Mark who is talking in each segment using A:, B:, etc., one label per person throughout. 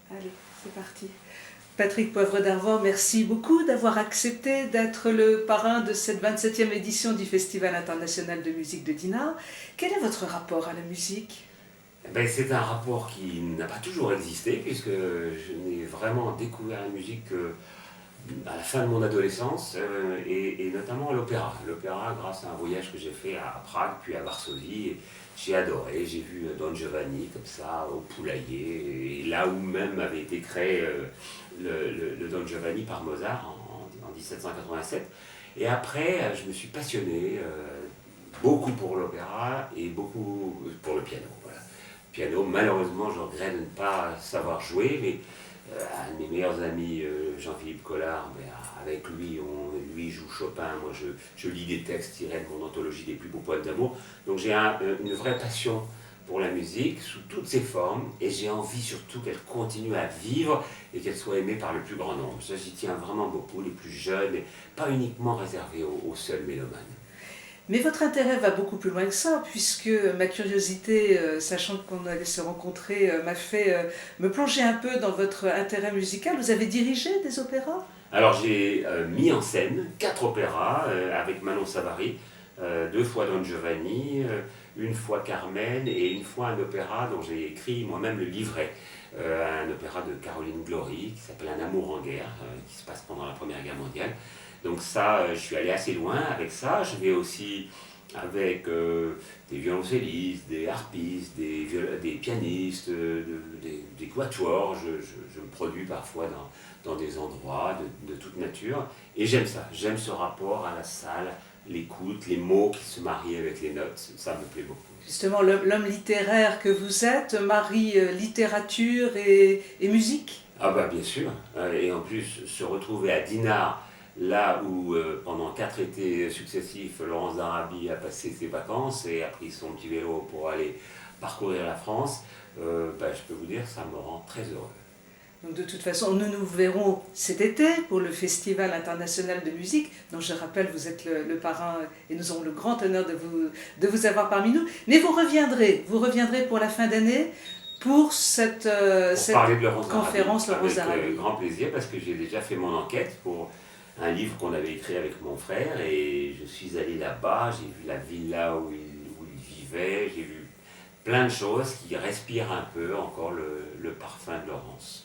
A: Allez, c'est parti. Patrick Poivre d'Arvor, merci beaucoup d'avoir accepté d'être le parrain de cette 27e édition du Festival international de musique de Dinard. Quel est votre rapport à la musique ?
B: C'est un rapport qui n'a pas toujours existé, puisque je n'ai vraiment découvert la musique à la fin de mon adolescence, et notamment à l'opéra. L'opéra, grâce à un voyage que j'ai fait à Prague, puis à Varsovie, j'ai adoré. J'ai vu Don Giovanni comme ça, au Poulailler, et là où même avait été créé le Don Giovanni par Mozart en 1787. Et après, je me suis passionné beaucoup pour l'opéra et beaucoup pour le piano. Voilà. Piano, malheureusement, je regrette de ne pas savoir jouer, mais un de mes meilleurs amis, Jean-Philippe Collard, avec lui, lui joue Chopin, moi je lis des textes tirés de mon anthologie des plus beaux poèmes d'amour. Donc j'ai une vraie passion pour la musique, sous toutes ses formes, et j'ai envie surtout qu'elle continue à vivre et qu'elle soit aimée par le plus grand nombre. Ça, j'y tiens vraiment beaucoup, les plus jeunes, et pas uniquement réservés aux seuls mélomanes.
A: Mais votre intérêt va beaucoup plus loin que ça, puisque ma curiosité, sachant qu'on allait se rencontrer, m'a fait me plonger un peu dans votre intérêt musical. Vous avez dirigé des opéras ?
B: Alors j'ai mis en scène 4 opéras avec Manon Savary, 2 fois Don Giovanni, une fois Carmen et une fois un opéra dont j'ai écrit moi-même le livret. Un opéra de Caroline Glory qui s'appelle Un amour en guerre, qui se passe pendant la Première Guerre mondiale. Donc ça, je suis allé assez loin avec ça. Je vais aussi avec des violoncellistes, des harpistes, des pianistes, des quatuors. Je me produis parfois dans des endroits de toute nature. Et j'aime ça. J'aime ce rapport à la salle, l'écoute, les mots qui se marient avec les notes. Ça me plaît beaucoup.
A: Justement, l'homme littéraire que vous êtes marie littérature et musique ?
B: Ah bah bien sûr. Et en plus, se retrouver à Dinard, là où pendant 4 étés successifs, Laurence d'Arabie a passé ses vacances et a pris son petit vélo pour aller parcourir la France, je peux vous dire, ça me rend très heureux.
A: Donc de toute façon, nous nous verrons cet été pour le Festival international de musique, dont je rappelle, vous êtes le parrain et nous aurons le grand honneur de vous avoir parmi nous. Mais vous reviendrez pour la fin d'année pour cette conférence Laurence d'Arabie.
B: Avec grand plaisir, parce que j'ai déjà fait mon enquête pour un livre qu'on avait écrit avec mon frère et je suis allé là-bas, j'ai vu la villa où il vivait, j'ai vu plein de choses qui respirent un peu encore le parfum de Laurence.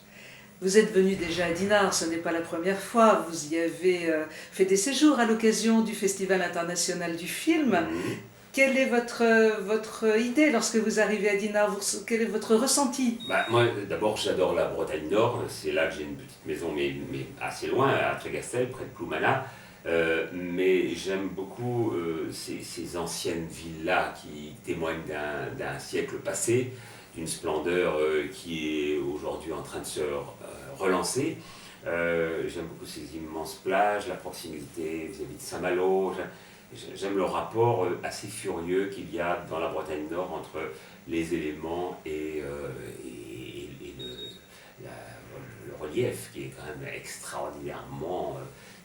A: Vous êtes venu déjà à Dinard, ce n'est pas la première fois, vous y avez fait des séjours à l'occasion du Festival international du film. Quelle est votre idée lorsque vous arrivez à Dinard? Quel est votre ressenti?
B: Moi, d'abord, j'adore la Bretagne Nord. C'est là que j'ai une petite maison, mais assez loin, à Trégastel, près de Ploumana. Mais j'aime beaucoup ces anciennes villas qui témoignent d'un siècle passé, d'une splendeur qui est aujourd'hui en train de se relancer. J'aime beaucoup ces immenses plages, la proximité vis-à-vis de Saint-Malo. J'aime le rapport assez furieux qu'il y a dans la Bretagne Nord entre les éléments et le relief qui est quand même extraordinairement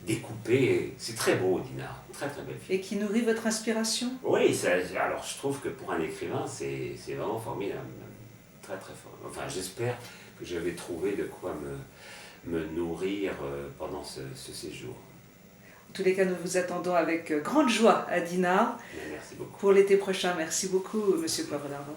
B: découpé. C'est très beau, Dinard, très très belle ville.
A: Et qui nourrit votre inspiration?
B: Oui, alors je trouve que pour un écrivain, c'est vraiment formidable, très très fort. Enfin, j'espère que je vais trouver de quoi me nourrir pendant ce séjour.
A: En tous les cas, nous vous attendons avec grande joie à Dinard.
B: Merci beaucoup.
A: Pour l'été prochain. Merci beaucoup, Monsieur Poivre d'Arvor.